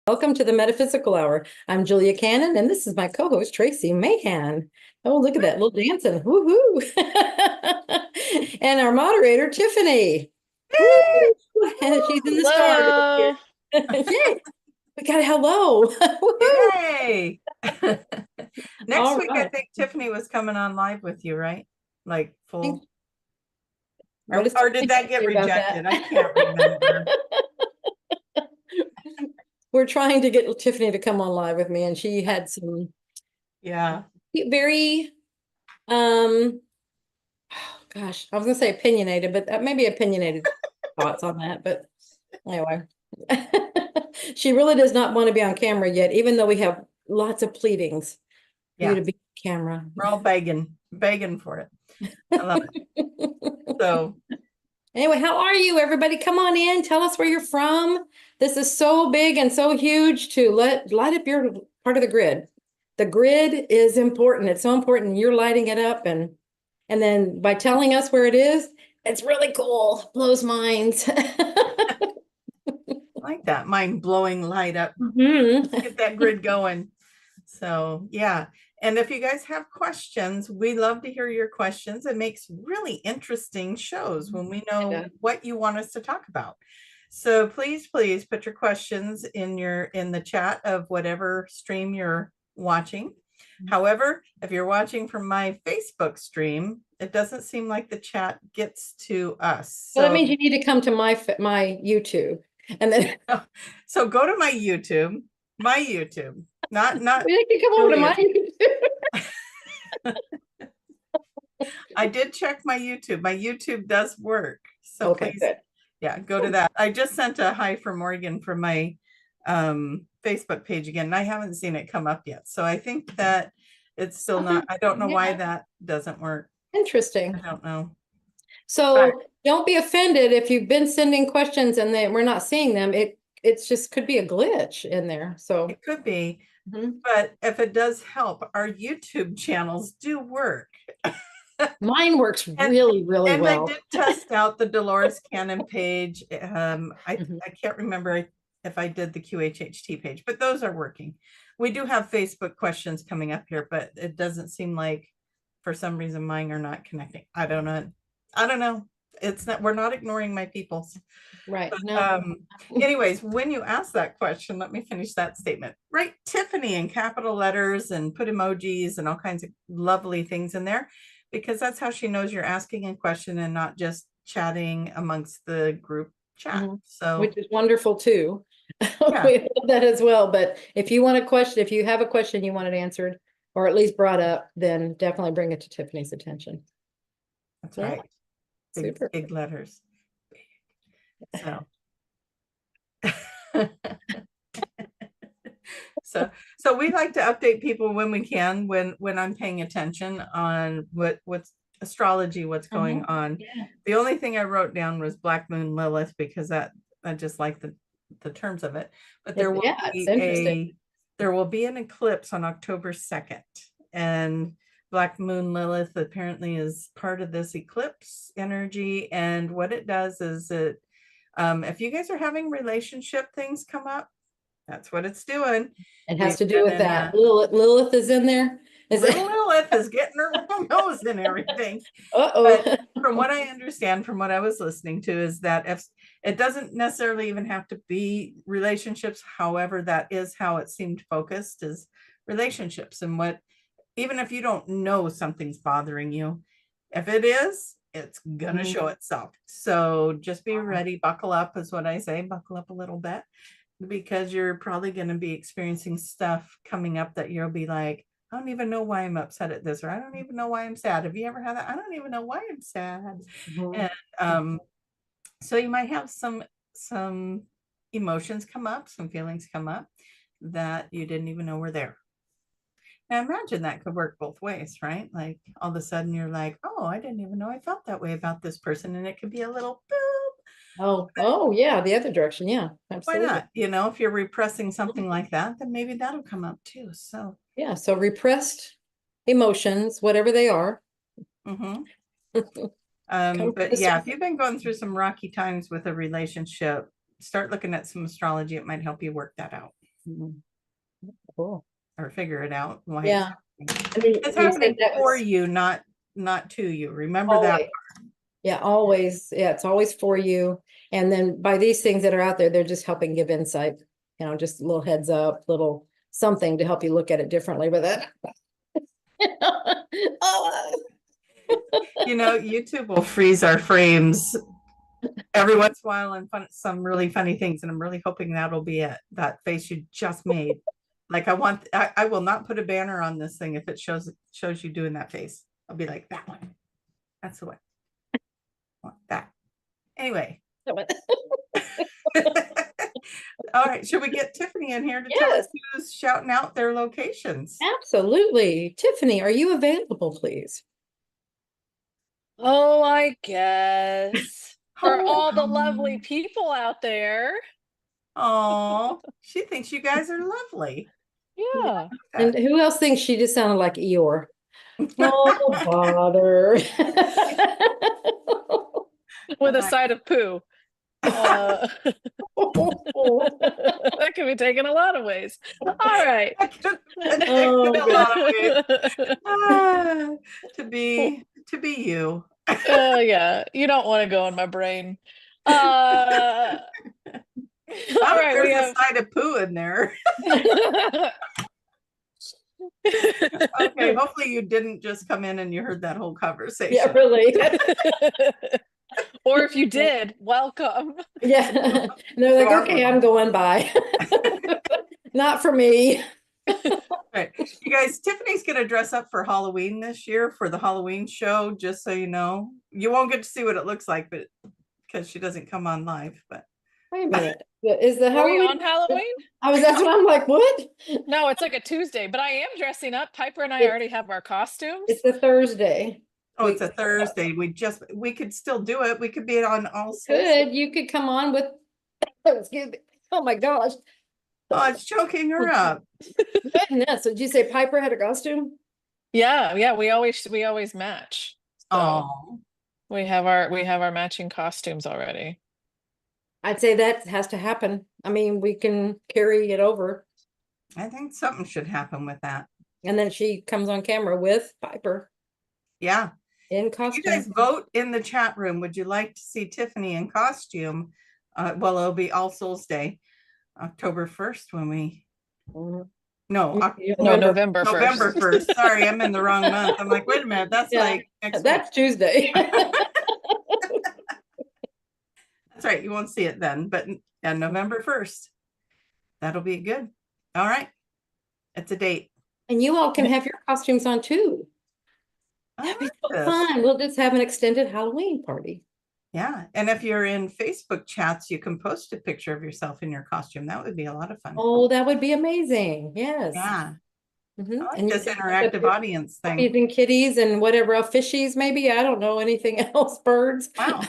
Welcome to the Metaphysical Hour. I'm Julia Cannon, and this is my co-host, Tracie Mahan. Oh, look at that little dancing. Woohoo! And our moderator, Tiffany. Woo! And she's in the stars Hello. here. Yay! We got a hello. Woohoo! Yay! Next All week, I right. think Tiffany was coming on live with you, right? Like full. What does Or did Tiffany that get say about that? rejected? I can't remember. We're trying to get Tiffany to come on live with me, and she had some Yeah. very, gosh, I was gonna say opinionated, but maybe opinionated thoughts on that. But anyway, she really does not want to be on camera yet, even though we have lots of pleadings for you Yeah. to be on camera. We're all begging for it. I love it. So Anyway, how are you, everybody? Come on in. Tell us where you're from. This is so big and so huge to light up your part of the grid. The grid is important. It's so important. You're lighting it up, and then by telling us where it is, it's really cool. Blows minds. I like that mind-blowing light up. Mhm. Get that grid going. So yeah. And if you guys have questions, we love to hear your questions. It makes really interesting shows when we know what you want us to talk about. So please put your questions in the chat of whatever stream you're watching. However, if you're watching from my Facebook stream, it doesn't seem like the chat gets to us. So that means you need to come to my YouTube, and then so go to my YouTube, not you can come over to my YouTube. I did check my YouTube. My YouTube does work. So Okay, please, good. yeah, go to that. I just sent a hi from Morgan from my Facebook page again, and I haven't seen it come up yet. So I think that it's still not, I don't know why that doesn't work. Interesting. I don't know. So don't be offended if you've been sending questions and we're not seeing them. It's just could be a glitch in there. So it could be, but if it does help, our YouTube channels do work. Mine works really well. And I did test out the Dolores Cannon page. I can't remember if I did the QHHT page, but those are working. We do have Facebook questions coming up here, but it doesn't seem like for some reason mine are not connecting. I don't know. It's not, we're not ignoring my people. Right. But, no. Anyways, when you ask that question, let me finish that statement. Write Tiffany in capital letters and put emojis and all kinds of lovely things in there, because that's how she knows you're asking a question and not just chatting amongst the group chat. So which is wonderful too. Yeah. We love that as well. But if you want a question, if you have a question you want it answered or at least brought up, then definitely bring it to Tiffany's attention. That's right. Big letters. So so we like to update people when we can, when I'm paying attention on what's astrology, what's going on. The only thing I wrote down was Black Moon Lilith, because I just like the terms of it. But there will be an eclipse on October 2nd, and Black Moon Lilith apparently is part of this eclipse energy. And what it does is it, if you guys are having relationship things come up, that's what it's doing. It has to do with that. Lilith is in there. Lilith is getting her nose and everything. But from what I understand, from what I was listening to, is that if it doesn't necessarily even have to be relationships. However, that is how it seemed focused, is relationships. And what, even if you don't know something's bothering you, if it is, it's gonna show itself. So just be ready, buckle up is what I say, buckle up a little bit, because you're probably going to be experiencing stuff coming up that you'll be like, I don't even know why I'm upset at this, or I don't even know why I'm sad. Have you ever had that? I don't even know why I'm sad. And so you might have some emotions come up, some feelings come up that you didn't even know were there. Now imagine that could work both ways, right? Like all of a sudden you're like, oh, I didn't even know I felt that way about this person. And it could be a little boop. Oh yeah, the other direction. Yeah, absolutely. Why not? You know, if you're repressing something like that, then maybe that'll come up too. So yeah, so repressed emotions, whatever they are. but yeah, if you've been going through some rocky times with a relationship, start looking at some astrology. It might help you work that out. Mhm. Cool. or figure it out why Yeah. it's happening. I mean, It's you said happening that for was you, not to you. Remember that. always. Yeah, always. Yeah, it's always for you. And then by these things that are out there, they're just helping give insight, just a little heads up, little something to help you look at it differently. But that, oh, YouTube will freeze our frames every once in a while and some really funny things. And I'm really hoping that'll be it. That face you just made. Like I will not put a banner on this thing if it shows you doing that face. I'll be like, that one. That's the one. I want that. Anyway. All right. Should we get Tiffany in here to tell us who's shouting out their locations? Absolutely. Tiffany, are you available, please? Oh, I guess. For all the lovely people out there. Oh, she thinks you guys are lovely. Yeah. And who else thinks she just sounded like Eeyore? Oh, bother. With a side of poo. That can be taken a lot of ways. All right. To be you. Oh yeah, you don't want to go in my brain. All right, there's a side of poo in there. Okay, hopefully you didn't just come in and you heard that whole conversation. Yeah, really. Or if you did, welcome. Yeah. And they're like, okay, I'm going by. Not for me. Right. You guys, Tiffany's going to dress up for Halloween this year for the Halloween show, just so you know. You won't get to see what it looks like, but because she doesn't come on live. But wait a minute. Is the Halloween on Halloween? That's what I'm like, what? No, it's like a Tuesday, but I am dressing up. Piper and I already have our costumes. It's a Thursday. Oh, it's a Thursday. We could still do it. We could be on All Souls. Good. You could come on with, excuse me. Oh my gosh. Oh, it's choking her up. Goodness. Did you say Piper had a costume? Yeah. We always match. So oh. We have our matching costumes already. I'd say that has to happen. I mean, we can carry it over. I think something should happen with that. And then she comes on camera with Piper. Yeah. In costume. You guys vote in the chat room. Would you like to see Tiffany in costume? Well, it'll be All Souls Day, October 1st when we. November 1st. November 1st. Sorry, I'm in the wrong month. I'm like, wait a minute. That's like next That's week. Tuesday. That's right. You won't see it then, but November 1st. That'll be good. All right. It's a date. And you all can have your costumes on too. That'd be so fun. We'll just have an extended Halloween party. Yeah. And if you're in Facebook chats, you can post a picture of yourself in your costume. That would be a lot of fun. Oh, that would be amazing. Yes. Yeah. Mm-hmm. I like And this interactive audience thing. Puppies and kitties and whatever else, fishies maybe. I don't know anything else. Birds. Wow.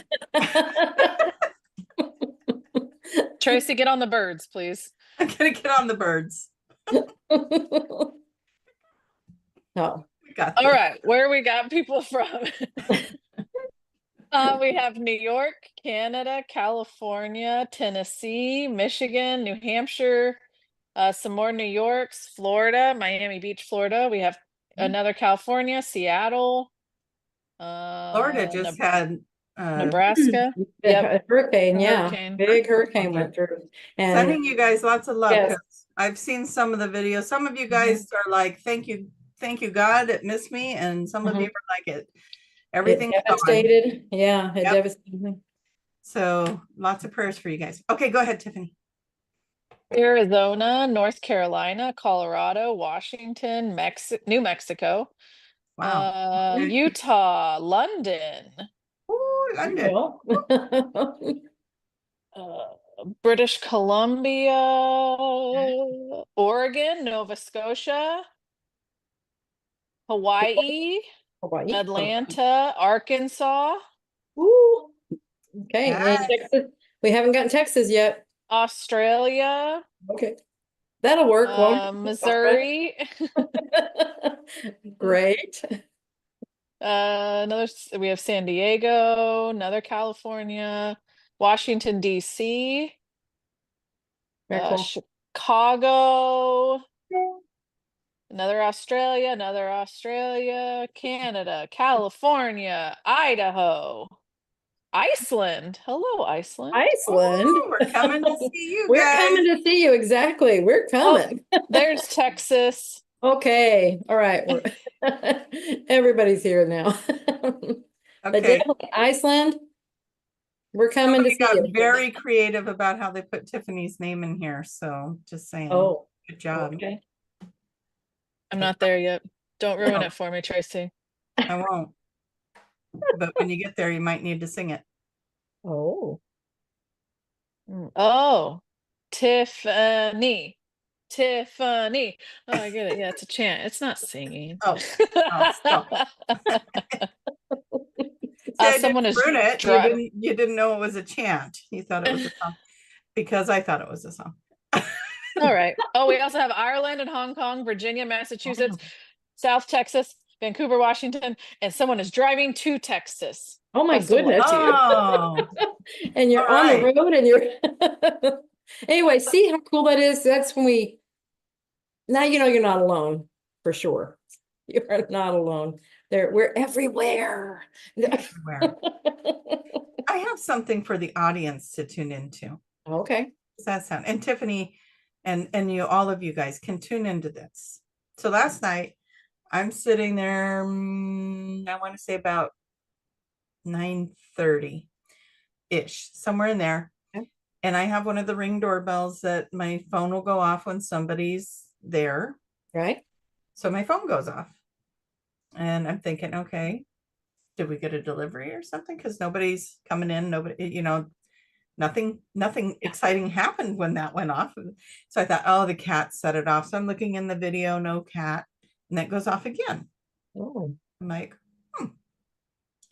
Tracie, get on the birds, please. I'm gonna get on the birds. No. All right, where we got people from? We have New York, Canada, California, Tennessee, Michigan, New Hampshire, some more New Yorks, Florida, Miami Beach, Florida. We have another California, Seattle. Florida just had Nebraska. Yep. Hurricane, big hurricane went through. And sending you guys lots of love. Yes. I've seen some of the videos. Some of you guys are like, thank you, God, it missed me, and some of you are like it. Everything's devastated. Yeah, it devastated me. So lots of prayers for you guys. Okay, go ahead, Tiffany. Arizona, North Carolina, Colorado, Washington, New Mexico, wow, Utah, London. Ooh, London. British Columbia, Oregon, Nova Scotia, Hawaii, Atlanta, Arkansas. Ooh. Okay. Yes. Texas. We haven't gotten Texas yet. Australia. Okay. That'll work. Missouri. Great. We have San Diego, another California, Washington, D.C., cool. Chicago, another Australia, Canada, California, Idaho, Iceland. Hello, Iceland. Iceland. Oh, we're coming to see you We're guys. coming to see you. Exactly. We're coming. There's Texas. Okay. All right. Everybody's here now. But Okay. definitely Iceland. We're coming to Somebody see got you. very creative about how they put Tiffany's name in here. So just saying. Oh, Good job. okay. I'm not there yet. Don't ruin No. it for me, Tracie. I won't. But when you get there, you might need to sing it. Oh. Oh, Tiffany. Tiffany. Oh, I get it. Yeah, it's a chant. It's not singing. Oh, stop. Someone is ruin it. driving. You didn't know it was a chant. You thought it was a song because I thought it was a song. All right. Oh, we also have Ireland and Hong Kong, Virginia, Massachusetts, South Texas, Vancouver, Washington, and someone is driving to Texas. Oh my goodness. Oh, and you're on the road and you're anyway, see how cool that is? That's when now you know you're not alone for sure. You're not alone. We're everywhere. everywhere. I have something for the audience to tune into. Okay. Does that sound? And Tiffany and you, all of you guys can tune into this. So last night I'm sitting there, I want to say about 9:30 ish, somewhere in there. Okay. And I have one of the Ring doorbells that my phone will go off when somebody's there. Right. So my phone goes off and I'm thinking, okay, did we get a delivery or something? Because nobody's coming in, nobody, nothing exciting happened when that went off. So I thought, oh, the cat set it off. So I'm looking in the video, no cat, and that goes off again. Oh. I'm like,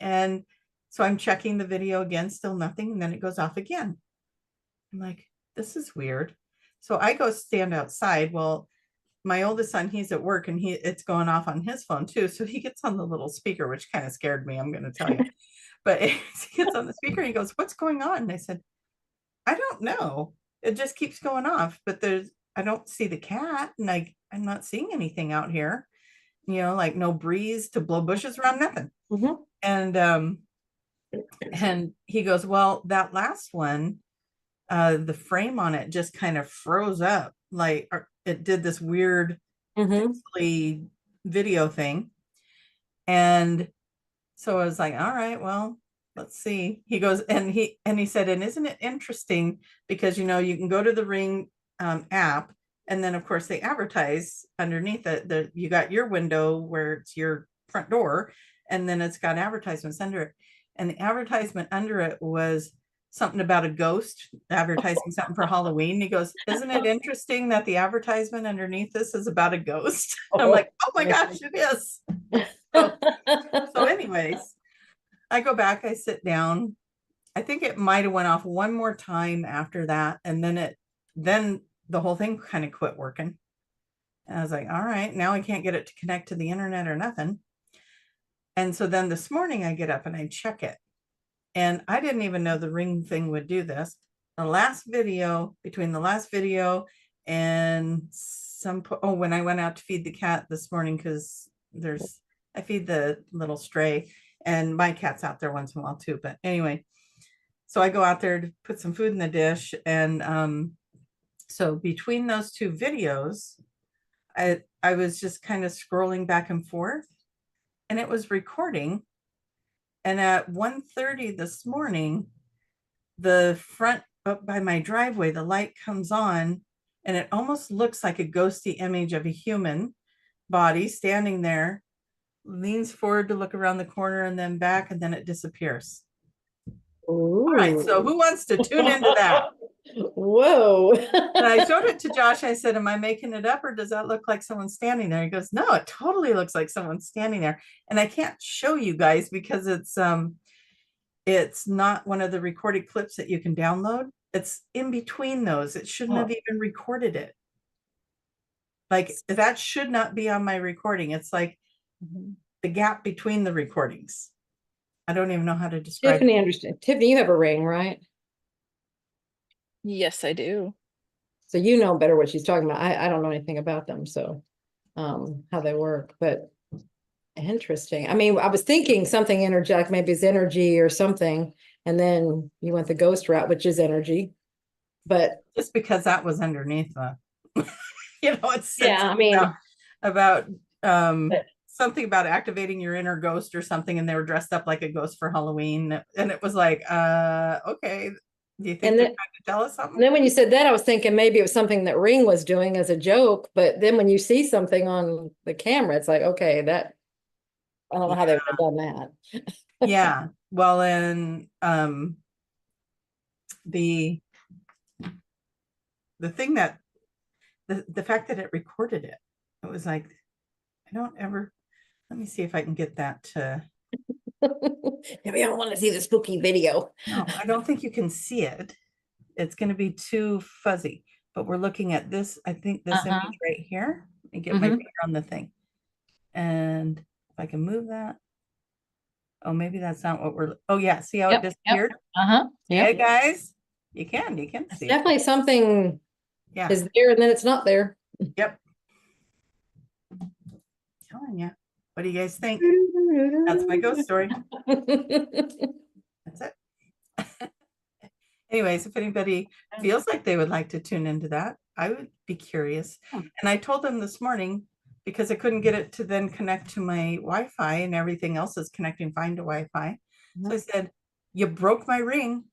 and so I'm checking the video again, still nothing, and then it goes off again. I'm like, this is weird. So I go stand outside. Well, my oldest son, he's at work and it's going off on his phone too. So he gets on the little speaker, which kind of scared me, I'm going to tell you. But he gets on the speaker and he goes, what's going on? And I said, I don't know. It just keeps going off, but I don't see the cat and I'm not seeing anything out here, like no breeze to blow bushes around, nothing. And he goes, well, that last one, the frame on it just kind of froze up, like it did this weird video thing. And so I was like, all right, well, let's see. He goes, and he said, and isn't it interesting because, you can go to the Ring app, and then of course they advertise underneath it. You got your window where it's your front door, and then it's got advertisements under it. And the advertisement under it was something about a ghost advertising something for Halloween. He goes, isn't it interesting that the advertisement underneath this is about a ghost? I'm like, oh my gosh, it is. So anyways, I go back, I sit down. I think it might have went off one more time after that. And then the whole thing kind of quit working. And I was like, all right, now I can't get it to connect to the internet or nothing. And so then this morning I get up and I check it. And I didn't even know the Ring thing would do this. Between the last video and when I went out to feed the cat this morning, because I feed the little stray and my cat's out there once in a while too. But anyway, so I go out there to put some food in the dish. And so between those two videos, I was just kind of scrolling back and forth and it was recording. And at 1:30 this morning, the front up by my driveway, the light comes on and it almost looks like a ghosty image of a human body standing there, leans forward to look around the corner and then back, and then it disappears. Ooh. All right, so who wants to tune into that? Whoa. And I showed it to Josh. I said, am I making it up or does that look like someone standing there? He goes, no, it totally looks like someone standing there. And I can't show you guys because it's not one of the recorded clips that you can download. It's in between those. It shouldn't have even recorded it. Like that should not be on my recording. It's like the gap between the recordings. I don't even know how to describe Tiffany, understand. Tiffany, you have a Ring, right? Yes, I do. So you know better what she's talking about. I don't know anything about them, so how they work, but interesting. I mean, I was thinking something energetic, maybe it's energy or something, and then you went the ghost route, which is energy. But just because that was underneath the, it said yeah, I mean, about but- something about activating your inner ghost or something, and they were dressed up like a ghost for Halloween, and it was like, okay, do you think And they're then- trying to tell us and something? then when you said that, I was thinking maybe it was something that Ring was doing as a joke, but then when you see something on the camera, it's like, okay, that I don't know how they would have done that. Yeah. Well, and the thing that the fact that it recorded it, it was like, I don't ever, let me see if I can get that to, Maybe I don't want to see the spooky video. no, I don't think you can see it. It's going to be too fuzzy, but we're looking at this, I think this image right here. Let me get my finger on the thing. And if I can move that. Oh, maybe that's not what we're, oh yeah, see how it disappeared? Yeah, guys, you can It's see. definitely something Yeah. is there and then it's not there. Yep. Telling you. What do you guys think? That's my ghost story. That's it. Anyways, if anybody feels like they would like to tune into that, I would be curious. And I told them this morning, because I couldn't get it to then connect to my Wi-Fi, and everything else is connecting fine to Wi-Fi. So I said, you broke my ring.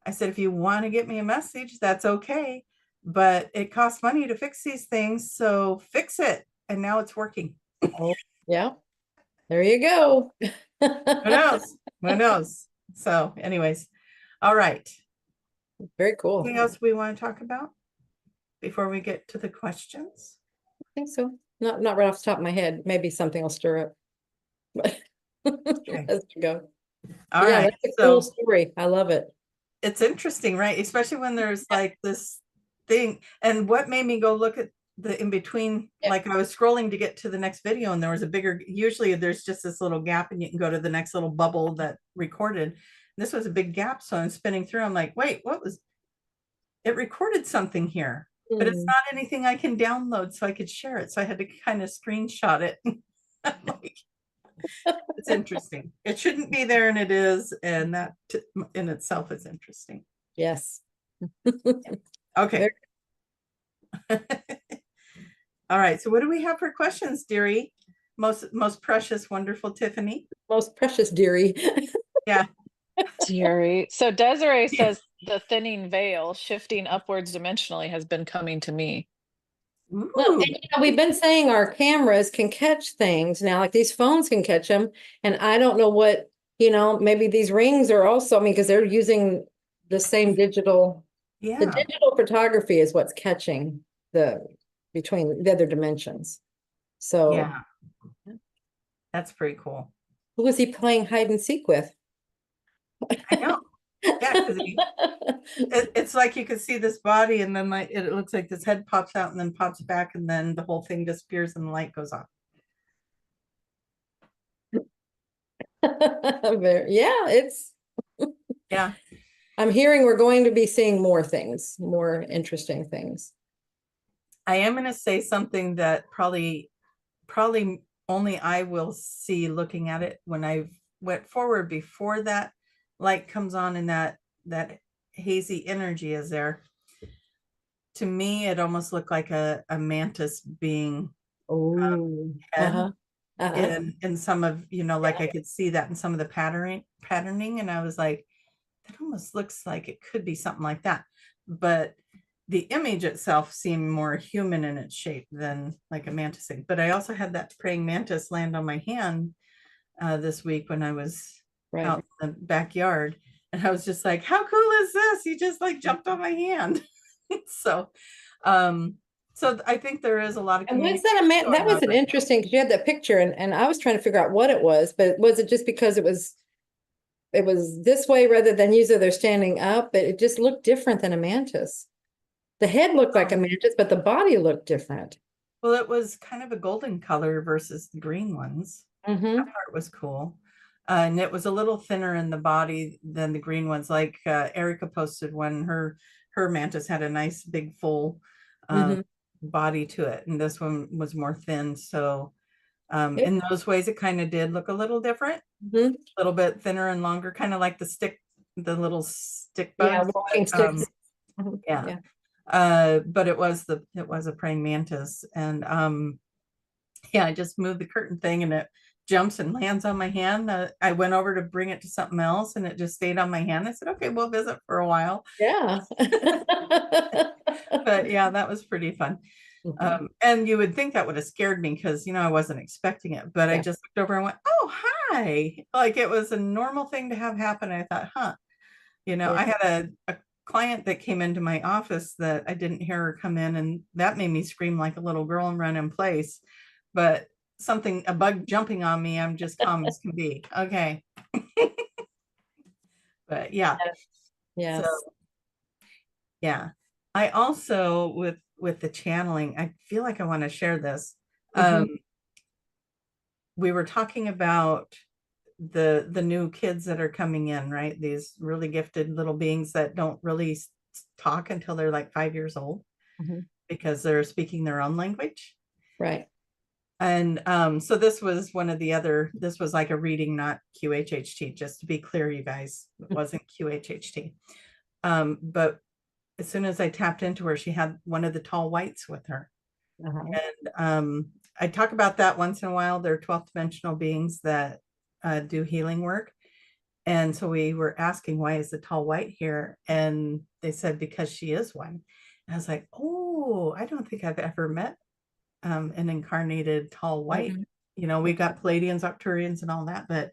I said, if you want to get me a message, that's okay. But it costs money to fix these things. So fix it. And now it's working. Oh, yeah. There you go. Who knows? Who knows? So anyways, all right. Very cool. Anything else we want to talk about before we get to the questions? I think so. Not right off the top of my head. Maybe something will stir up. But as we go. All Yeah, right. that's a cool story. I love it. It's interesting, right? Especially when there's like this thing. And what made me go look at the in between, like I was scrolling to get to the next video, and there was a bigger, usually there's just this little gap and you can go to the next little bubble that recorded. And this was a big gap. So I'm spinning through. I'm like, wait, what was it? Recorded something here, but it's not anything I can download so I could share it. So I had to kind of screenshot it. Like, it's interesting. It shouldn't be there, and it is, and that in itself is interesting. Yes. Okay. All right. So what do we have for questions, dearie? Most precious, wonderful Tiffany. Most precious dearie. Yeah. Dearie. So Desiree says the thinning veil shifting upwards dimensionally has been coming to me. Well, and, we've been saying our cameras can catch things now, like these phones can catch them. And I don't know what, maybe these rings are also, I mean, because they're using the same digital. Yeah. The digital photography is what's catching between the other dimensions. So yeah, that's pretty cool. Who was he playing hide and seek with? I know. Yeah, because it's like you can see this body, and then like it looks like this head pops out and then pops back, and then the whole thing disappears and the light goes off. Yeah, it's yeah. I'm hearing we're going to be seeing more things, more interesting things. I am going to say something that probably only I will see looking at it when I went forward before that light comes on and that hazy energy is there. To me, it almost looked like a mantis being head. In some of, like I could see that in some of the patterning, and I was like, that almost looks like it could be something like that. But the image itself seemed more human in its shape than like a mantis thing. But I also had that praying mantis land on my hand this week when I was out in the backyard, and I was just like, how cool is this? He just like jumped on my hand. So I think there is a lot of communication. And was that was an interesting, because you had that picture, and I was trying to figure out what it was, but was it just because it was this way rather than usually they're standing up? But it just looked different than a mantis. The head looked like a mantis, but the body looked different. Well, it was kind of a golden color versus the green ones. That part was cool. And it was a little thinner in the body than the green ones. Like Erica posted one, her mantis had a nice big full body to it, and this one was more thin. So Yep. in those ways, it kind of did look a little different, a little bit thinner and longer, kind of like the little stick bugs. Walking sticks. Yeah. But it was a praying mantis, and yeah, I just moved the curtain thing and it jumps and lands on my hand. I went over to bring it to something else and it just stayed on my hand. I said, okay, we'll visit for a while. Yeah. But yeah, that was pretty fun. And you would think that would have scared me because, you know, I wasn't expecting it, but I just looked over and went, oh, hi. Like it was a normal thing to have happen. I thought, huh, you know, I had a client that came into my office that I didn't hear her come in, and that made me scream like a little girl and run in place. But a bug jumping on me, I'm just calm as can be. Okay. But yeah. Yes. So, yeah. I also, with the channeling, I feel like I want to share this. We were talking about the new kids that are coming in, right? These really gifted little beings that don't really talk until they're like 5 years old because they're speaking their own language. Right. And so this was this was like a reading, not QHHT, just to be clear, you guys, it wasn't QHHT. But as soon as I tapped into her, she had one of the tall whites with her. And I talk about that once in a while. They're 12th dimensional beings that do healing work. And so we were asking, why is the tall white here? And they said, because she is one. And I was like, oh, I don't think I've ever met an incarnated tall white. You know, we got Palladians, Arcturians, and all that, but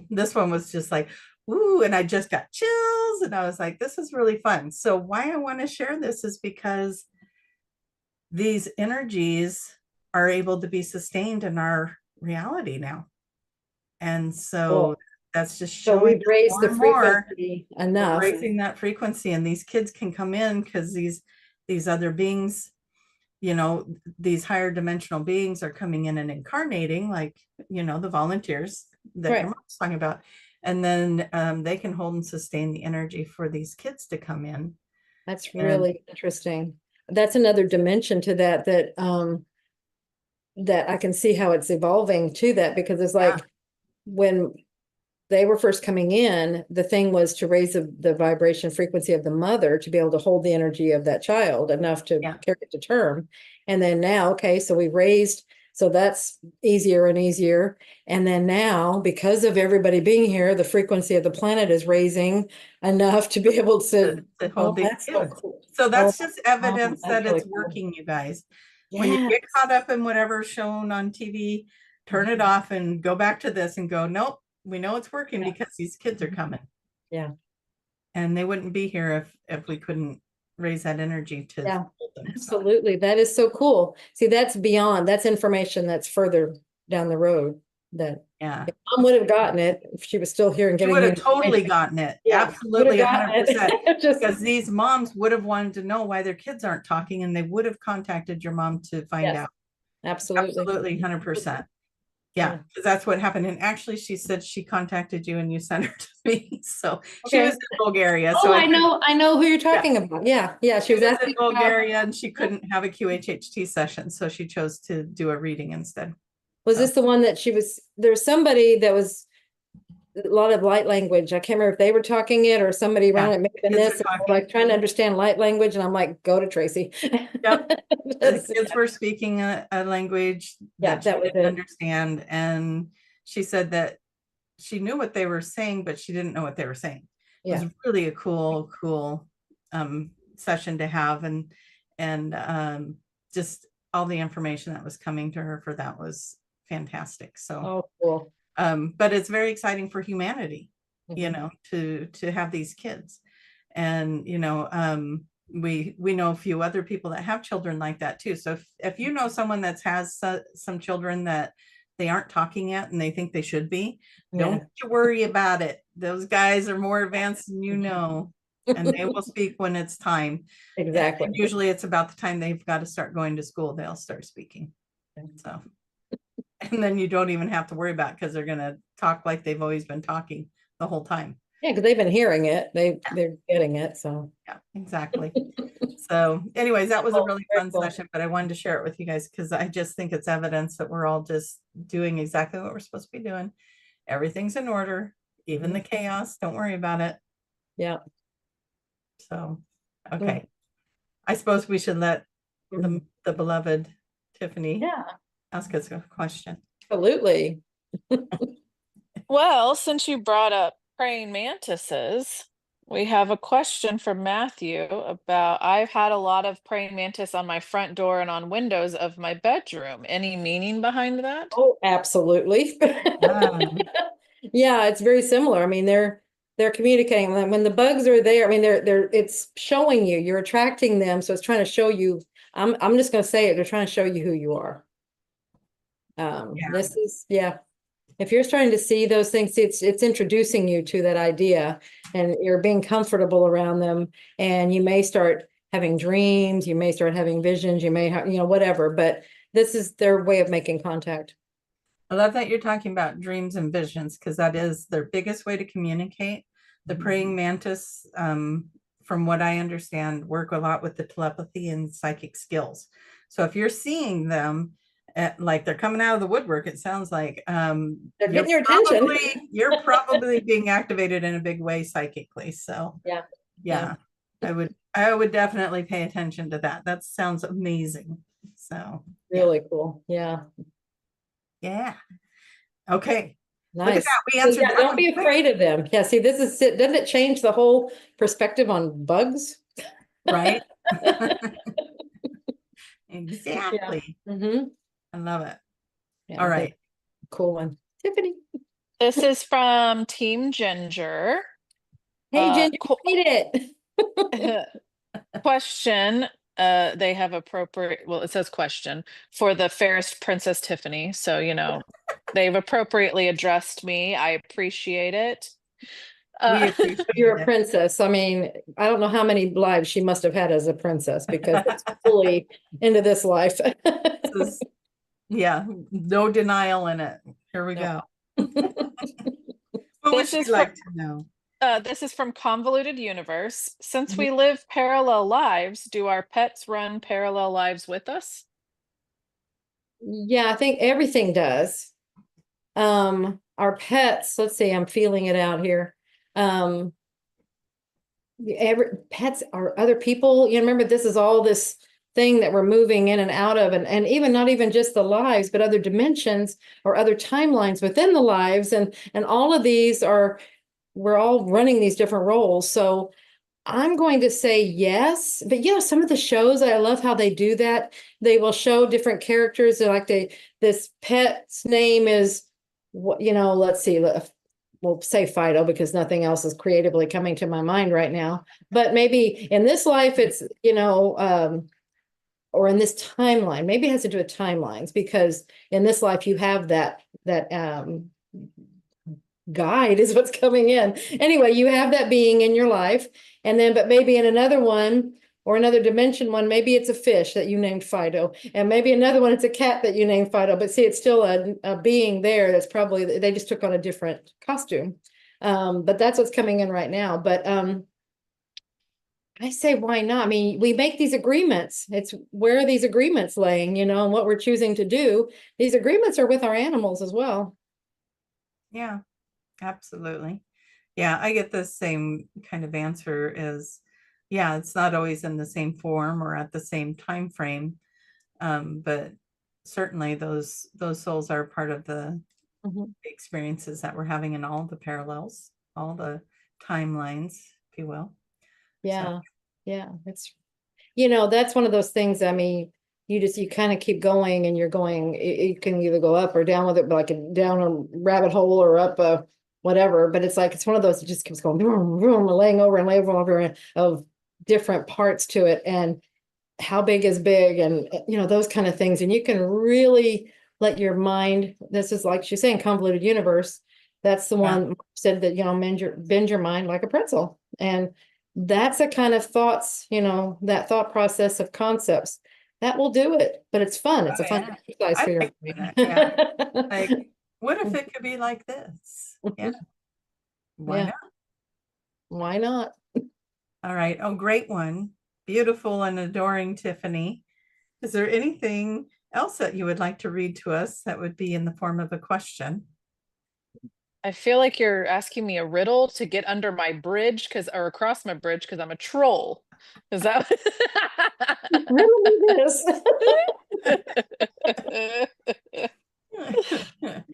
this one was just like, ooh, and I just got chills, and I was like, this is really fun. So why I want to share this is because these energies are able to be sustained in our reality now. And so that's just showing we've raised the frequency enough. We're raising that frequency, and these kids can come in because these other beings, you know, these higher dimensional beings are coming in and incarnating, like, you know, the volunteers that your mom's talking about. And then they can hold and sustain the energy for these kids to come in. That's really interesting. That's another dimension to that that I can see how it's evolving to that, because it's like when they were first coming in, the thing was to raise the vibration frequency of the mother to be able to hold the energy of that child enough to carry it to term. And then now, okay, so we raised, so that's easier and easier. And then now, because of everybody being here, the frequency of the planet is raising enough to be able to hold the kids. So cool. So that's just evidence that it's working, you guys. When you get caught up in whatever's shown on TV, turn it off and go back to this and go, nope, we know it's working because these kids are coming. Yeah. And they wouldn't be here if we couldn't raise that energy to hold them. Absolutely. That is so cool. See, that's information that's further down the road that if Mom would have gotten it if she was still here and getting would have totally gotten it. Absolutely 100%. Because these moms would have wanted to know why their kids aren't talking, and they would have contacted your mom to find out. Absolutely 100%. Yeah, because that's what happened. And actually, she said she contacted you and you sent her to me. So she was in Bulgaria. Oh, so I know who you're talking about. Yeah. She was in Bulgaria and she couldn't have a QHHT session, so she chose to do a reading instead. Was this the one that there's somebody that was a lot of light language. I can't remember if they were talking it or somebody around it making this, like trying to understand light language. And I'm like, go to Tracie. Yep. The kids were speaking a language that she didn't understand. And she said that she knew what they were saying, but she didn't know what they were saying. It was really a cool session to have. And just all the information that was coming to her for that was fantastic. So cool. But it's very exciting for humanity, you know, to have these kids. And, you know, we know a few other people that have children like that too. So if you know someone that has some children that they aren't talking yet and they think they should be, don't you worry about it. Those guys are more advanced than you know, and they will speak when it's time. Exactly. And usually it's about the time they've got to start going to school, they'll start speaking. So. And then you don't even have to worry about it because they're going to talk like they've always been talking the whole time. Yeah, because they've been hearing it. They're getting it. So Yeah, exactly. So anyways, that was a Oh, really very fun cool. session, but I wanted to share it with you guys because I just think it's evidence that we're all just doing exactly what we're supposed to be doing. Everything's in order, even the chaos. Don't worry about it. Yeah. So, okay. I suppose we should let the beloved Tiffany Yeah, ask us a question. absolutely. Well, since you brought up praying mantises, we have a question from Matthew about I've had a lot of praying mantis on my front door and on windows of my bedroom. Any meaning behind that? Oh, absolutely. Yeah, it's very similar. I mean, they're communicating. When the bugs are there, I mean, it's showing you, you're attracting them. So it's trying to show you, I'm just going to say it. They're trying to show you who you are. This is, yeah. If you're starting to see those things, it's introducing you to that idea and you're being comfortable around them. And you may start having dreams, you may start having visions, you may have, whatever, but this is their way of making contact. I love that you're talking about dreams and visions because that is their biggest way to communicate. The praying mantis, from what I understand, work a lot with the telepathy and psychic skills. So if you're seeing them, like they're coming out of the woodwork, it sounds like They're getting your attention. You're probably being activated in a big way psychically. So yeah. I would definitely pay attention to that. That sounds amazing. So Really cool. Yeah. Yeah. Okay. Nice. Look at that. We So, answered yeah, that don't one be quick. afraid of them. Yeah, see, this is it. Doesn't it change the whole perspective on bugs? Right? Exactly. I love it. Yeah, All right. cool one. Tiffany. This is from Team Ginger. Hey, Ginger, made it. Question. They have appropriate, well, it says question for the fairest Princess Tiffany. So, they've appropriately addressed me. I appreciate it. We appreciate You're a it. princess. I mean, I don't know how many lives she must have had as a princess because it's fully into this life. Yeah, no denial in it. Here we go. What would you like to know? This is from Convoluted Universe. Since we live parallel lives, do our pets run parallel lives with us? Yeah, I think everything does. Our pets, let's see, I'm feeling it out here. Pets are other people. Remember, this is all this thing that we're moving in and out of, and even not even just the lives, but other dimensions or other timelines within the lives, and all of these we're all running these different roles. So I'm going to say yes, but some of the shows, I love how they do that. They will show different characters. They're like this pet's name is what, let's see, we'll say Fido because nothing else is creatively coming to my mind right now. But maybe in this life, it's, or in this timeline, maybe it has to do with timelines because in this life you have that guide is what's coming in. Anyway, you have that being in your life. And then, but maybe in another one or another dimension one, maybe it's a fish that you named Fido. And maybe another one, it's a cat that you named Fido. But see, it's still a being there that's probably, they just took on a different costume. But that's what's coming in right now. But I say, why not? I mean, we make these agreements. It's where are these agreements laying, and what we're choosing to do. These agreements are with our animals as well. Yeah. Absolutely. Yeah, I get the same kind of answer as, yeah, it's not always in the same form or at the same time frame. But certainly those souls are part of the experiences that we're having in all the parallels, all the timelines, if you will. Yeah. Yeah. It's, that's one of those things. I mean, you kind of keep going and you're going, you can either go up or down with it, like down a rabbit hole or up a whatever, but it's like, it's one of those, it just keeps going, vroom, vroom, laying over and laying over of different parts to it. And how big is big and, those kind of things. And you can really let your mind, this is like she's saying, convoluted universe. That's the one said that, bend your mind like a pretzel. And that's the kind of thoughts, that thought process of concepts that will do it, but it's fun. It's a fun exercise for your like, what if it could be like this? Yeah. Why not? Why not? All right. Oh, great one. Beautiful and adoring Tiffany. Is there anything else that you would like to read to us that would be in the form of a question? I feel like you're asking me a riddle to get under my bridge or across my bridge because I'm a troll. Is that Really this.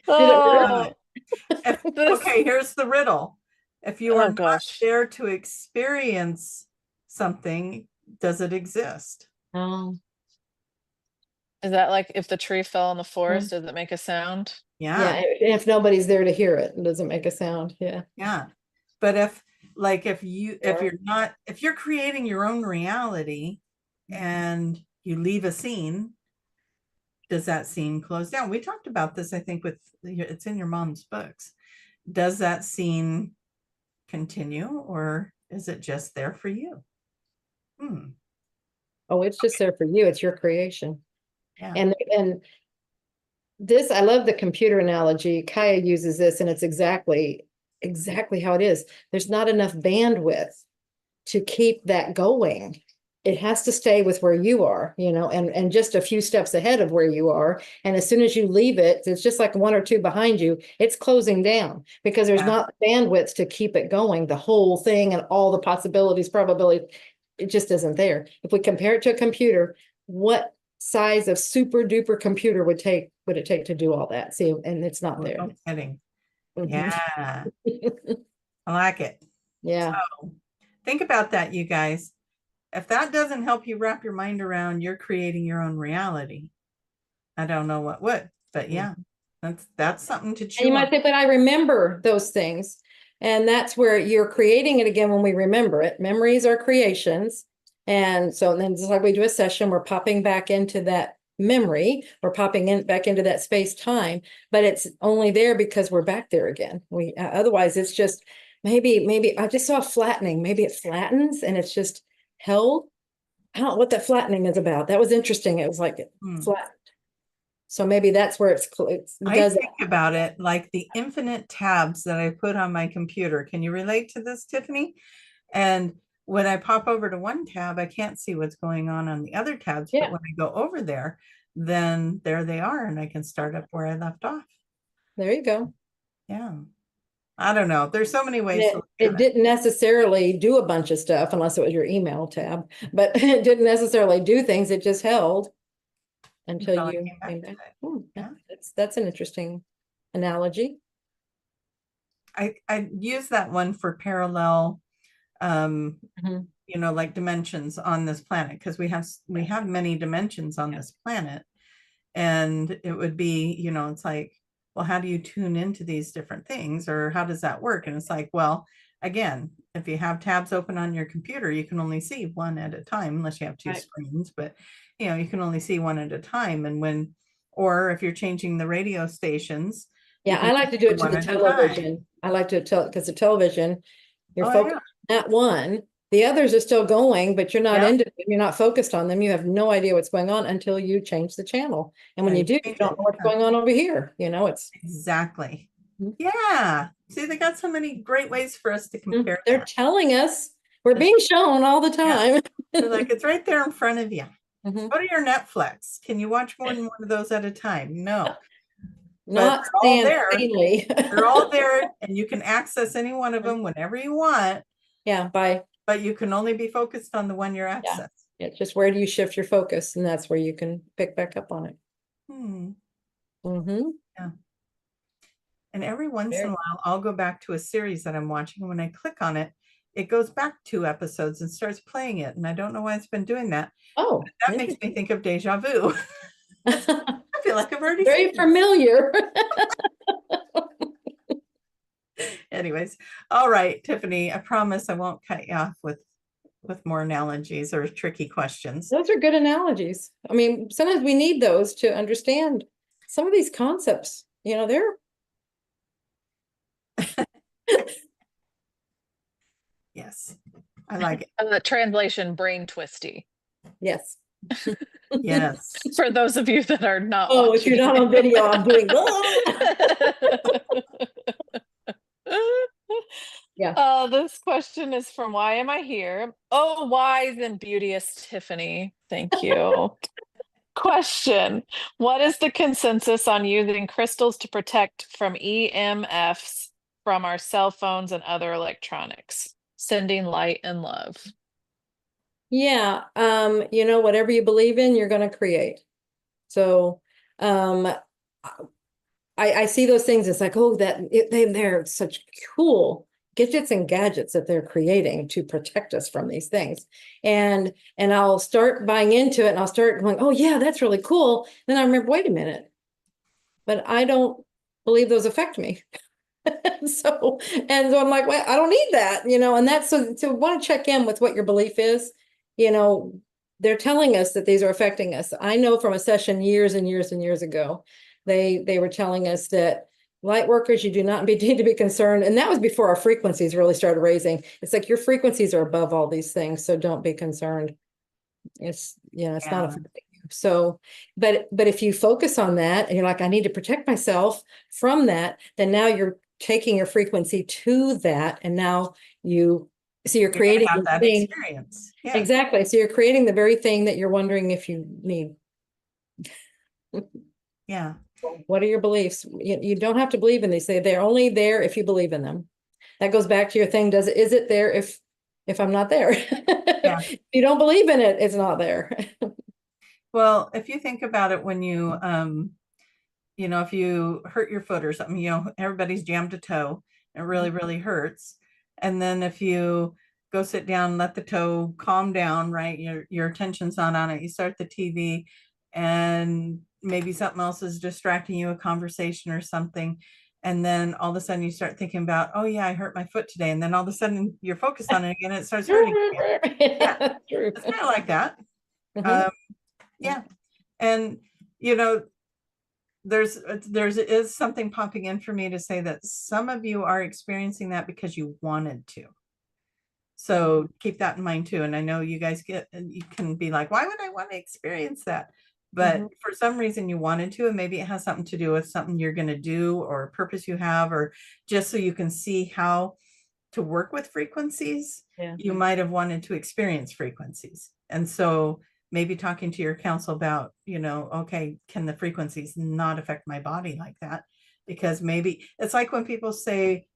Oh, Okay, here's the riddle. If you are oh not gosh. there to experience something, does it exist? Oh, Is that like if the tree fell in the forest, does it make a sound? yeah. Yeah, If nobody's there to hear it, it doesn't make a sound. Yeah. yeah. But if you're creating your own reality and you leave a scene, does that scene close down? We talked about this, I think, it's in your mom's books. Does that scene continue, or is it just there for you? Oh, it's just there for you. It's your creation. Yeah. And this, I love the computer analogy. Kaya uses this, and it's exactly how it is. There's not enough bandwidth to keep that going. It has to stay with where you are, and just a few steps ahead of where you are. And as soon as you leave it, it's just like one or two behind you, it's closing down because there's not bandwidth to keep it going, the whole thing and all the possibilities, probabilities. It just isn't there. If we compare it to a computer, what size of super duper computer would it take to do all that? See, and it's not there. No kidding. Mhm. Yeah. I like it. Yeah. So think about that, you guys. If that doesn't help you wrap your mind around you're creating your own reality, I don't know what would. But yeah, that's something to And chew you on. might say, but I remember those things. And that's where you're creating it again when we remember it. Memories are creations. And so then just like we do a session, we're popping back into that memory, we're popping back into that space time, but it's only there because we're back there again. Otherwise it's just maybe I just saw flattening. Maybe it flattens and it's just held. I don't know what that flattening is about. That was interesting. It was like it flattened. So maybe that's where I think about it like the infinite tabs that I put on my computer. Can you relate to this, Tiffany? And when I pop over to one tab, I can't see what's going on the other tabs. Yeah. But when I go over there, then there they are, and I can start up where I left off. There you go. Yeah. I don't know. There's so many ways to look at it didn't necessarily do a bunch of stuff unless it was your email tab, but it didn't necessarily do things. It just held until you came back. Yeah. That's an interesting analogy. I use that one for parallel, like dimensions on this planet, because we have many dimensions on this planet, and it would be, it's like, well, how do you tune into these different things, or how does that work? And it's like, well, again, if you have tabs open on your computer, you can only see one at a time, unless you have two screens, but you can only see one at a time. And or if you're changing the radio stations. Yeah, I like to do it to the television. I like to tell, because the television, you're focused on that one. The others are still going, but you're not into them. You're not focused on them. You have no idea what's going on until you change the channel. And when you do, you don't know what's going on over here. It's exactly. Yeah. See, they got so many great ways for us to compare. They're telling us, we're being shown all the time. They're like, it's right there in front of you. Go to your Netflix. Can you watch more than one of those at a time? No. Not all there. They're all there, and you can access any one of them whenever you want. Yeah, but you can only be focused on the one you're accessing. Yeah, just where do you shift your focus, and that's where you can pick back up on it. Yeah. And every once in a while, I'll go back to a series that I'm watching, and when I click on it, it goes back 2 episodes and starts playing it, and I don't know why it's been doing that. Oh, that makes me think of deja vu. I feel like I've already very familiar. Anyways, all right, Tiffany, I promise I won't cut you off with more analogies or tricky questions. Those are good analogies. I mean, sometimes we need those to understand some of these concepts. They're yes, I like it. The translation brain twisty. Yes. Yes. For those of you that are not. If you're not on video, I'm doing Yeah. This question is from Why Am I Here? Oh, wise and beauteous Tiffany. Thank you. Question. What is the consensus on using crystals to protect from EMFs from our cell phones and other electronics? Sending light and love. Yeah. Whatever you believe in, you're going to create. So, I see those things. It's like, oh, they're such cool gadgets and gadgets that they're creating to protect us from these things. And I'll start buying into it and I'll start going, oh yeah, that's really cool. Then I remember, wait a minute, but I don't believe those affect me. So I'm like, well, I don't need that, and that's so want to check in with what your belief is. They're telling us that these are affecting us. I know from a session years and years and years ago, they were telling us that light workers, you do not need to be concerned. And that was before our frequencies really started raising. It's like your frequencies are above all these things, so don't be concerned. It's not affecting you. So, but if you focus on that and you're like, I need to protect myself from that, then now you're taking your frequency to that, and now you're creating have that thing. Experience. Yeah. Exactly. So you're creating the very thing that you're wondering if you need. Yeah. What are your beliefs? You don't have to believe in these. They're only there if you believe in them. That goes back to your thing. Is it there if I'm not there? Yeah. If you don't believe in it, it's not there. Well, if you think about it, when you, if you hurt your foot or something, everybody's jammed a toe. It really, really hurts. And then if you go sit down, let the toe calm down, right? Your attention's not on it. You start the TV and maybe something else is distracting you, a conversation or something. And then all of a sudden you start thinking about, oh yeah, I hurt my foot today. And then all of a sudden you're focused on it again. And it starts hurting again. Yeah, it's kind of like that. Yeah. And, there's is something popping in for me to say that some of you are experiencing that because you wanted to. So keep that in mind too. And I know you guys you can be like, why would I want to experience that? But for some reason you wanted to, and maybe it has something to do with something you're going to do or a purpose you have, or just so you can see how to work with frequencies. Yeah. You might have wanted to experience frequencies. And so maybe talking to your counsel about, okay, can the frequencies not affect my body like that? Because maybe it's like when people say,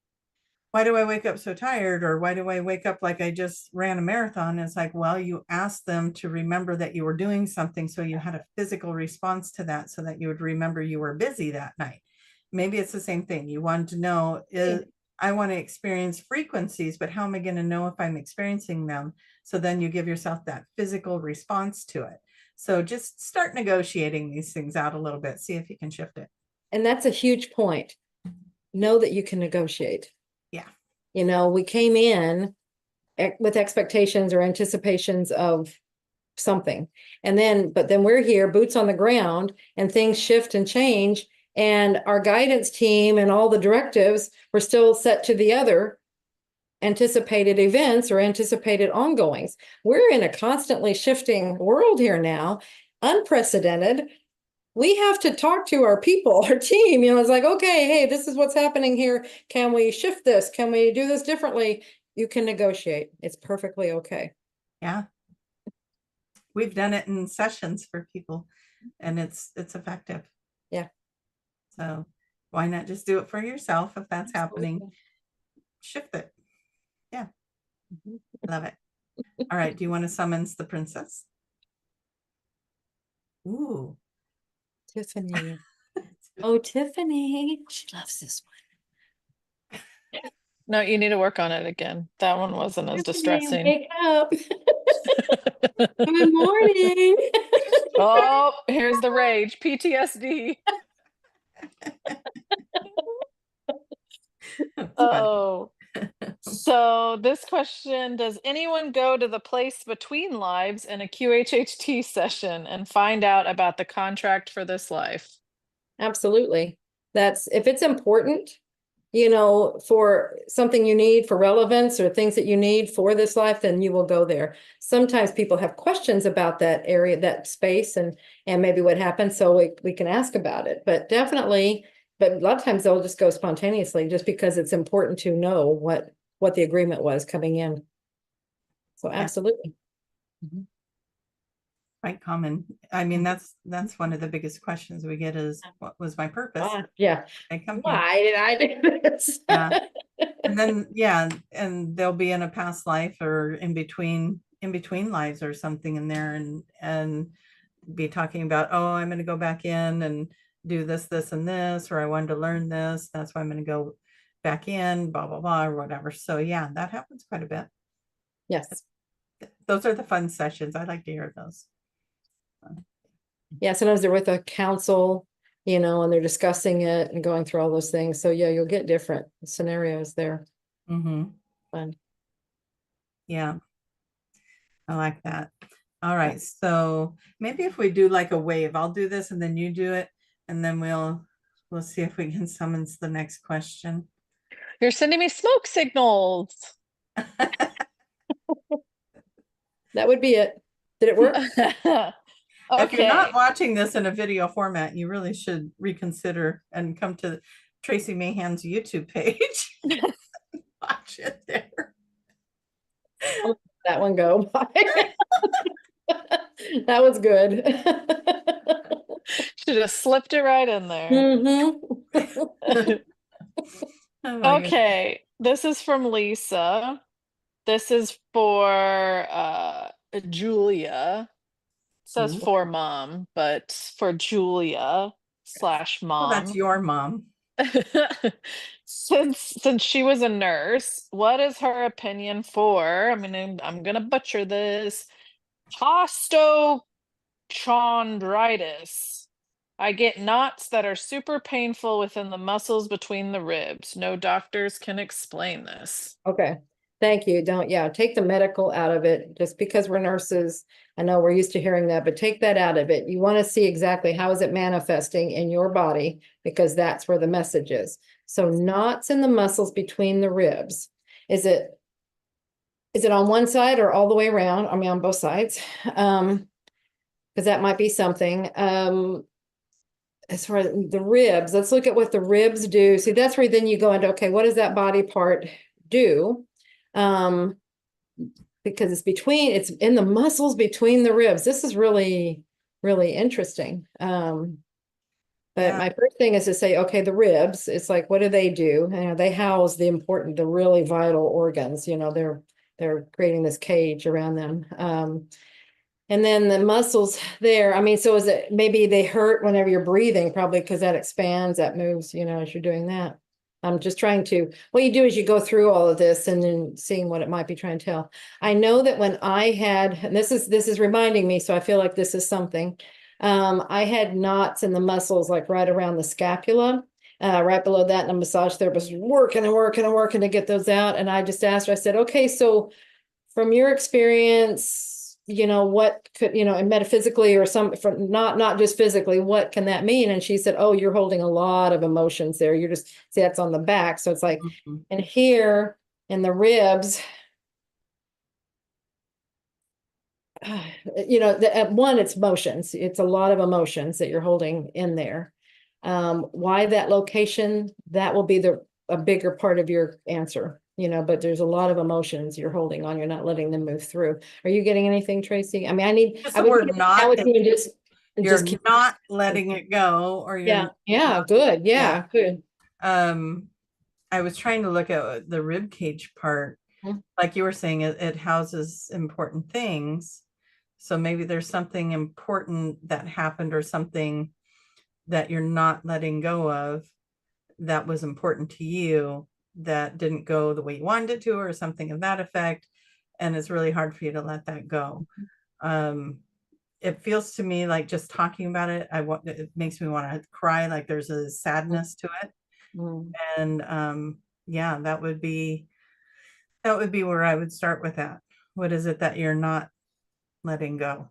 why do I wake up so tired? Or why do I wake up like I just ran a marathon? It's like, well, you asked them to remember that you were doing something. So you had a physical response to that so that you would remember you were busy that night. Maybe it's the same thing. You wanted to know, I want to experience frequencies, but how am I going to know if I'm experiencing them? So then you give yourself that physical response to it. So just start negotiating these things out a little bit. See if you can shift it. And that's a huge point. Know that you can negotiate. Yeah. We came in with expectations or anticipations of something. But then we're here, boots on the ground, and things shift and change. And our guidance team and all the directives were still set to the other anticipated events or anticipated ongoings. We're in a constantly shifting world here now, unprecedented. We have to talk to our people, our team, it's like, okay, hey, this is what's happening here. Can we shift this? Can we do this differently? You can negotiate. It's perfectly okay. Yeah. We've done it in sessions for people and it's effective. Yeah. So why not just do it for yourself if that's happening? Shift it. Yeah. Love it. All right. Do you want to summons the princess? Ooh. Tiffany. Oh, Tiffany. She loves this one. No, you need to work on it again. That one wasn't as distressing. Wake up. Good morning. Oh, here's the rage. PTSD. Oh. So this question, does anyone go to the place between lives in a QHHT session and find out about the contract for this life? Absolutely. That's if it's important, for something you need for relevance or things that you need for this life, then you will go there. Sometimes people have questions about that area, that space, and maybe what happened. So we can ask about it, but definitely but a lot of times they'll just go spontaneously just because it's important to know what the agreement was coming in. So absolutely. Quite common. I mean, that's one of the biggest questions we get is, what was my purpose? Yeah. I come here. Why did I do this? Yeah. And then, yeah, and they'll be in a past life or in between lives or something in there, and be talking about, oh, I'm going to go back in and do this, and this, or I wanted to learn this. That's why I'm going to go back in, blah, blah, blah, or whatever. So yeah, that happens quite a bit. Yes. Those are the fun sessions. I like to hear those. Yeah, sometimes they're with a council, and they're discussing it and going through all those things. So yeah, you'll get different scenarios there. Fun. Yeah, I like that. All right, so maybe if we do like a wave, I'll do this and then you do it, and then we'll see if we can summons the next question. You're sending me smoke signals. That would be it. Did it work? Okay. If you're not watching this in a video format, you really should reconsider and come to Tracie Mahan's YouTube page. Watch it there. That one go. That was good. Should have slipped it right in there. Oh Okay, this is from Lisa. This is for Julia. It says for mom, but for Julia / mom. Oh, that's your mom. Since she was a nurse, what is her opinion for, I'm gonna butcher this, osteochondritis? I get knots that are super painful within the muscles between the ribs. No doctors can explain this. Okay. Thank you. Take the medical out of it. Just because we're nurses, I know we're used to hearing that, but take that out of it. You want to see exactly how is it manifesting in your body, because that's where the message is. So knots in the muscles between the ribs. Is it on one side or all the way around? On both sides. Because that might be something. As far as the ribs, let's look at what the ribs do. See, that's where then you go into, okay, what does that body part do? Because it's in the muscles between the ribs. This is really, really interesting. But my first thing is to say, okay, the ribs, it's like, what do? They house the really vital organs, they're creating this cage around them. And then the muscles there, so is it, maybe they hurt whenever you're breathing, probably because that expands, that moves, as you're doing that. I'm just trying to, what you do is you go through all of this and then seeing what it might be trying to tell. I know that when I had, and this is reminding me, so I feel like this is something. I had knots in the muscles, like right around the scapula, right below that. And a massage therapist was working to get those out. And I just asked her, I said, okay, so from your experience, what could, and metaphysically or not just physically, what can that mean? And she said, oh, you're holding a lot of emotions there. You're just, see, that's on the back. So it's like, and here in the ribs, one, it's emotions. It's a lot of emotions that you're holding in there. Why that location, that will be a bigger part of your answer. But there's a lot of emotions you're holding on. You're not letting them move through. Are you getting anything, Tracie? I need just the word not. You're just not letting it go, or you're good. Yeah, good. I was trying to look at the rib cage part. Like you were saying, it houses important things. So maybe there's something important that happened, or something that you're not letting go of that was important to you, that didn't go the way you wanted it to, or something of that effect, and it's really hard for you to let that go. It feels to me like, just talking about it, it makes me want to cry, like there's a sadness to it. And that would be where I would start with that. What is it that you're not letting go?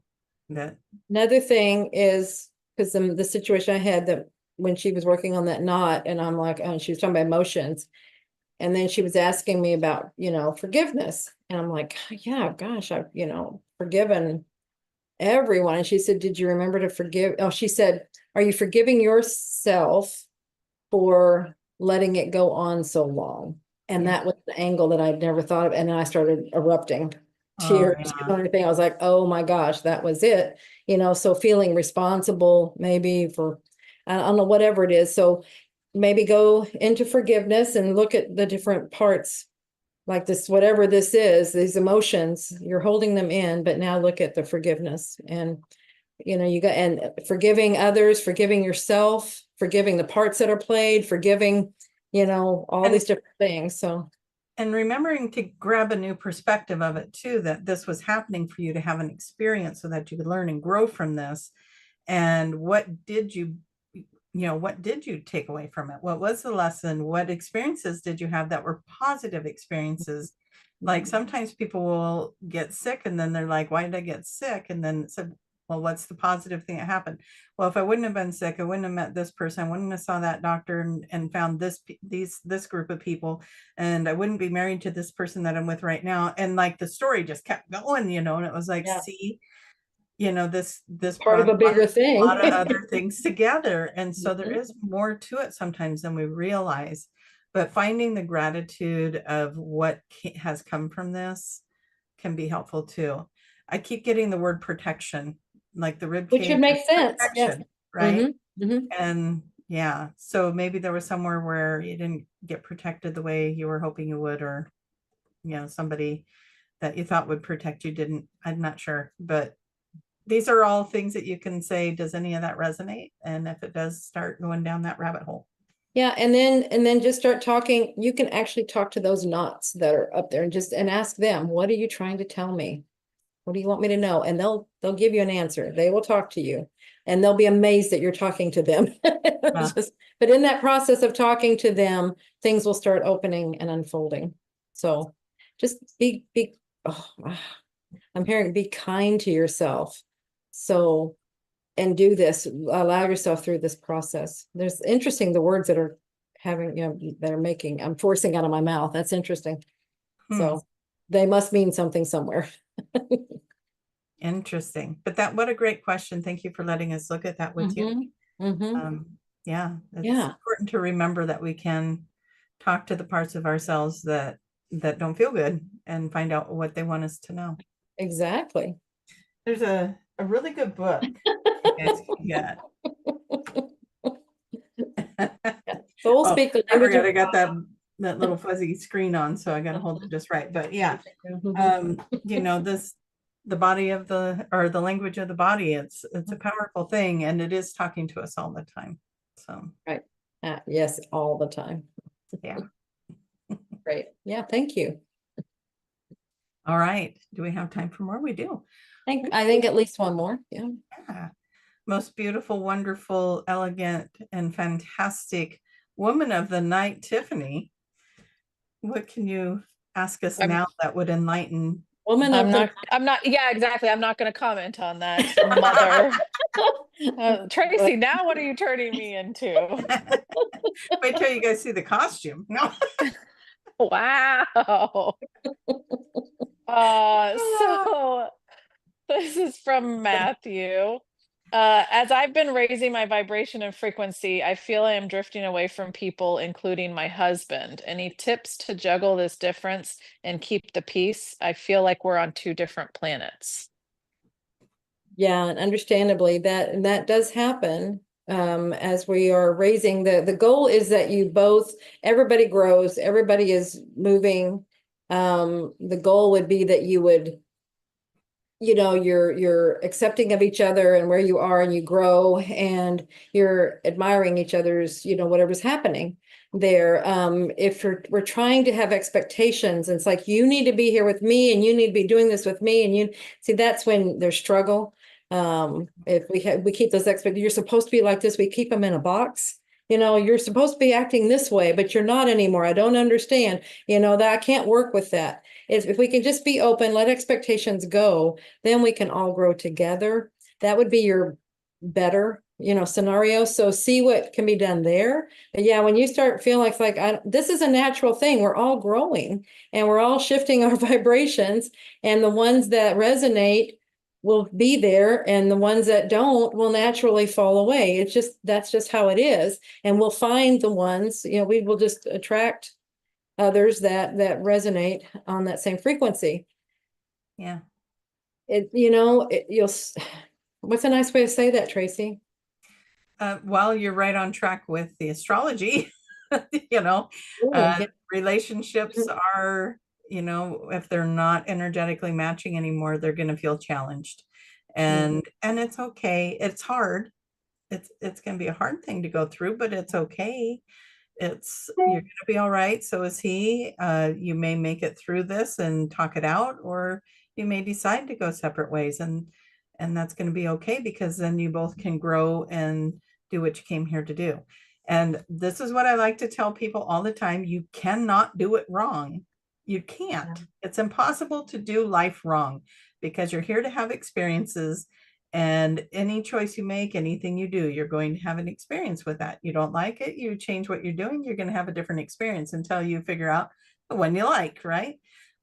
Another thing is, because the situation I had, that when she was working on that knot, and I'm like, and she was talking about emotions, and then she was asking me about, forgiveness. And I'm like, yeah, gosh, I've, forgiven everyone. And she said, did you remember to forgive? Oh, she said, are you forgiving yourself for letting it go on so long. And that was the angle that I'd never thought of. And then I started erupting tears and everything. I was like, oh my gosh, that was it. So feeling responsible maybe for, I don't know, whatever it is. So maybe go into forgiveness and look at the different parts like this, whatever this is, these emotions, you're holding them in, but now look at the forgiveness and you got, and forgiving others, forgiving yourself, forgiving the parts that are played, forgiving, all these different things. So, and remembering to grab a new perspective of it too, that this was happening for you to have an experience so that you could learn and grow from this. And what did you take away from it? What was the lesson? What experiences did you have that were positive experiences? Like sometimes people will get sick and then they're like, why did I get sick? And then it said, well, what's the positive thing that happened? Well, if I wouldn't have been sick, I wouldn't have met this person. I wouldn't have saw that doctor and found this group of people, and I wouldn't be married to this person that I'm with right now. And like the story just kept going, and it was like, see, this part of a bigger thing, a lot of other things together. And so there is more to it sometimes than we realize, but finding the gratitude of what has come from this can be helpful too. I keep getting the word protection, like the rib cage, which would make sense, yes. right? And yeah, so maybe there was somewhere where you didn't get protected the way you were hoping you would, or somebody that you thought would protect you didn't. I'm not sure, but these are all things that you can say, does any of that resonate? And if it does, start going down that rabbit hole. Yeah, and then just start talking. You can actually talk to those knots that are up there and ask them, what are you trying to tell me? What do you want me to know? And they'll give you an answer. They will talk to you and they'll be amazed that you're talking to them. But in that process of talking to them, things will start opening and unfolding. So just I'm hearing, be kind to yourself. So, and do this, allow yourself through this process. There's interesting, the words that are I'm forcing out of my mouth. That's interesting. So they must mean something somewhere. Interesting. But what a great question. Thank you for letting us look at that with you. Yeah, it's important to remember that we can talk to the parts of ourselves that don't feel good and find out what they want us to know. Exactly. There's a really good book you guys can get. Soul Speak the Language. I got that little fuzzy screen on, so I got to hold it just right. But yeah, the body of the language of the body, it's a powerful thing, and it is talking to us all the time. So right. Yes, all the time. Yeah. Great. Yeah, thank you. All right. Do we have time for more? We do. I think at least one more. Yeah. Most beautiful, wonderful, elegant, and fantastic woman of the night, Tiffany. What can you ask us now that would enlighten? I'm not. Yeah, exactly. I'm not going to comment on that, mother. Tracie, now what are you turning me into? Wait till you guys see the costume. No. Wow. So this is from Matthew. As I've been raising my vibration and frequency, I feel I am drifting away from people, including my husband. Any tips to juggle this difference and keep the peace? I feel like we're on two different planets. Yeah, and understandably that does happen. As we are raising, the goal is that everybody grows, everybody is moving. The goal would be that you would, you're accepting of each other and where you are, and you grow, and you're admiring each other's, whatever's happening there. If we're trying to have expectations, it's like, you need to be here with me and you need to be doing this with me, and you see, that's when there's struggle. If we keep those expectations, you're supposed to be like this, we keep them in a box. You're supposed to be acting this way, but you're not anymore. I don't understand, that I can't work with that. If we can just be open, let expectations go, then we can all grow together. That would be your better, scenario. So see what can be done there. But yeah, when you start feeling like this is a natural thing. We're all growing and we're all shifting our vibrations, and the ones that resonate will be there, and the ones that don't will naturally fall away. That's just how it is. And we'll find the ones, we will just attract others that resonate on that same frequency. Yeah. What's a nice way to say that, Tracie? Well, you're right on track with the astrology. Relationships are, if they're not energetically matching anymore, they're going to feel challenged. And it's okay. It's hard. It's going to be a hard thing to go through, but it's okay. You're going to be all right. So is he. You may make it through this and talk it out, or you may decide to go separate ways, and that's going to be okay, because then you both can grow and do what you came here to do. And this is what I like to tell people all the time. You cannot do it wrong. You can't. It's impossible to do life wrong, because you're here to have experiences, and any choice you make, anything you do, you're going to have an experience with that. You don't like it, you change what you're doing, you're going to have a different experience until you figure out the one you like, right?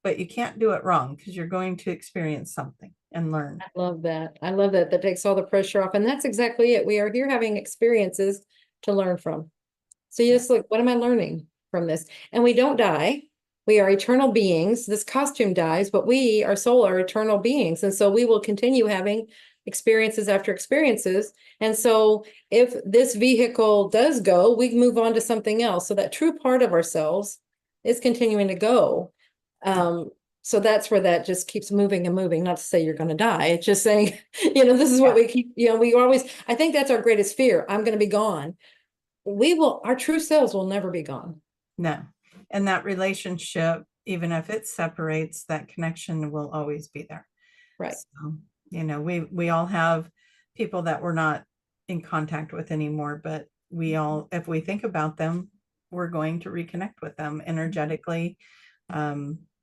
But you can't do it wrong, because you're going to experience something and learn. I love that. I love that. That takes all the pressure off. And that's exactly it. We are here having experiences to learn from. So you just look, what am I learning from this? And we don't die. We are eternal beings. This costume dies, but we, our soul, are eternal beings. And so we will continue having experiences after experiences. And so if this vehicle does go, we move on to something else. So that true part of ourselves is continuing to go. So that's where that just keeps moving and moving. Not to say you're going to die. It's just saying, this is what we keep, we always, I think that's our greatest fear. I'm going to be gone. Our true selves will never be gone. No. And that relationship, even if it separates, that connection will always be there. Right. So, we all have people that we're not in contact with anymore, but we all, if we think about them, we're going to reconnect with them energetically,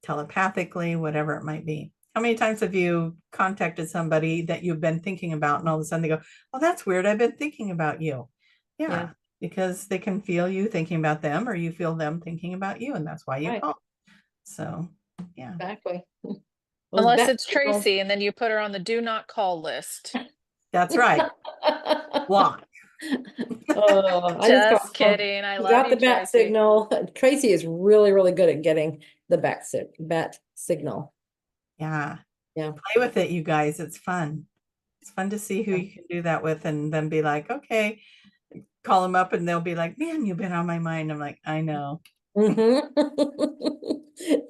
telepathically, whatever it might be. How many times have you contacted somebody that you've been thinking about, and all of a sudden they go, "Oh, that's weird. I've been thinking about you." Yeah. Because they can feel you thinking about them, or you feel them thinking about you, and that's why you call. So, yeah. Exactly. Unless it's Tracie, and then you put her on the do not call list. That's right. Block. Just kidding. I love you, the bat Tracie. signal. Tracie is really, really good at getting the bat signal. Yeah. Yeah. Play with it, you guys. It's fun. It's fun to see who you can do that with, and then be like, okay, call them up, and they'll be like, "Man, you've been on my mind." I'm like, I know.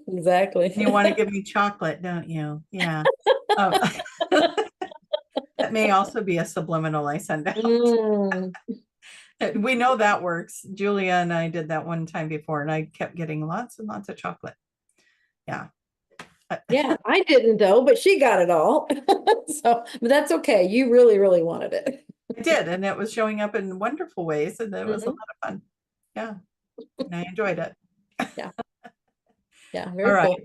Exactly. You want to give me chocolate, don't you? Yeah. That may also be a subliminal I send out. We know that works. Julia and I did that one time before, and I kept getting lots and lots of chocolate. Yeah. Yeah, I didn't though, but she got it all. But that's okay. You really, really wanted it. I did, and it was showing up in wonderful ways, and it was a lot of fun. Yeah. And I enjoyed it. Yeah. Yeah, very all right.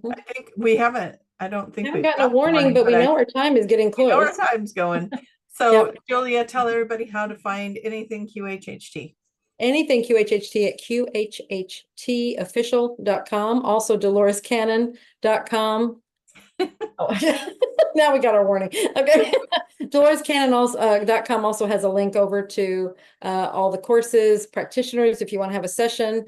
cool. I think we haven't, I don't think we've gotten a warning, but we know our time is getting close. Our time's going. So Julia, tell everybody how to find anything QHHT. Anything QHHT at QHHTofficial.com. Also DoloresCannon.com. Now we got our warning. Okay. DoloresCannon.com also has a link over to all the courses, practitioners, if you want to have a session.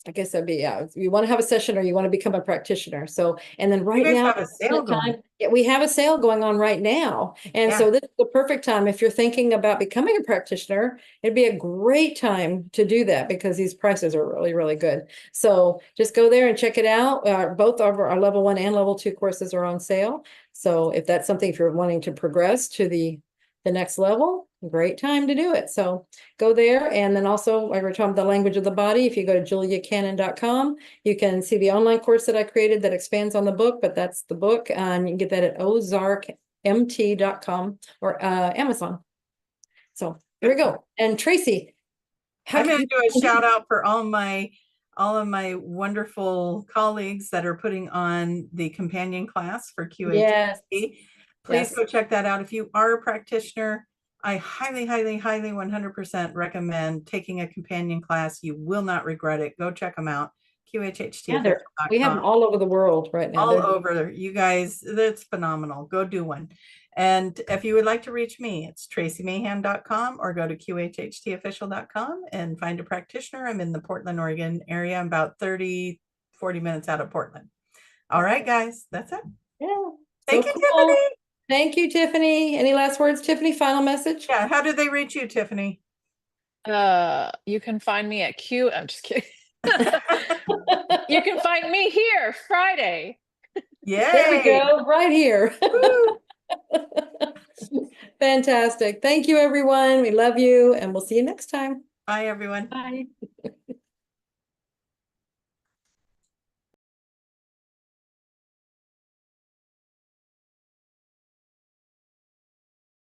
I guess that'd be, if you want to have a session or you want to become a practitioner. So, and then right now, have a sale going. We have a sale going on right now. And so this is the perfect time. If you're thinking about becoming a practitioner, it'd be a great time to do that, because these prices are really, really good. So just go there and check it out. Both of our level 1 and level 2 courses are on sale. So if that's something, if you're wanting to progress to the next level, great time to do it. So go there. And then also, like we're talking about the language of the body, if you go to juliacannon.com, you can see the online course that I created that expands on the book, but that's the book. And you can get that at ozarkmt.com or Amazon. So here we go. And Tracie, I'm going to do a shout out for all of my wonderful colleagues that are putting on the companion class for QHHT. Yes. Please go check that out. If you are a practitioner, I highly, highly, highly 100% recommend taking a companion class. You will not regret it. Go check them out. Yeah, we have them QHHTFFL.com. all over the world right now. All over, you guys. That's phenomenal. Go do one. And if you would like to reach me, it's traciemahan.com or go to qhhtofficial.com and find a practitioner. I'm in the Portland, Oregon area. I'm about 30, 40 minutes out of Portland. All right, guys, that's it. Yeah. Thank you, Tiffany. Thank you, Tiffany. Any last words, Tiffany? Final message? Yeah, how do they reach you, Tiffany? You can find me at I'm just kidding. You can find me here Friday. Yeah. There we go, right here. Fantastic. Thank you, everyone. We love you, and we'll see you next time. Bye, everyone. Bye.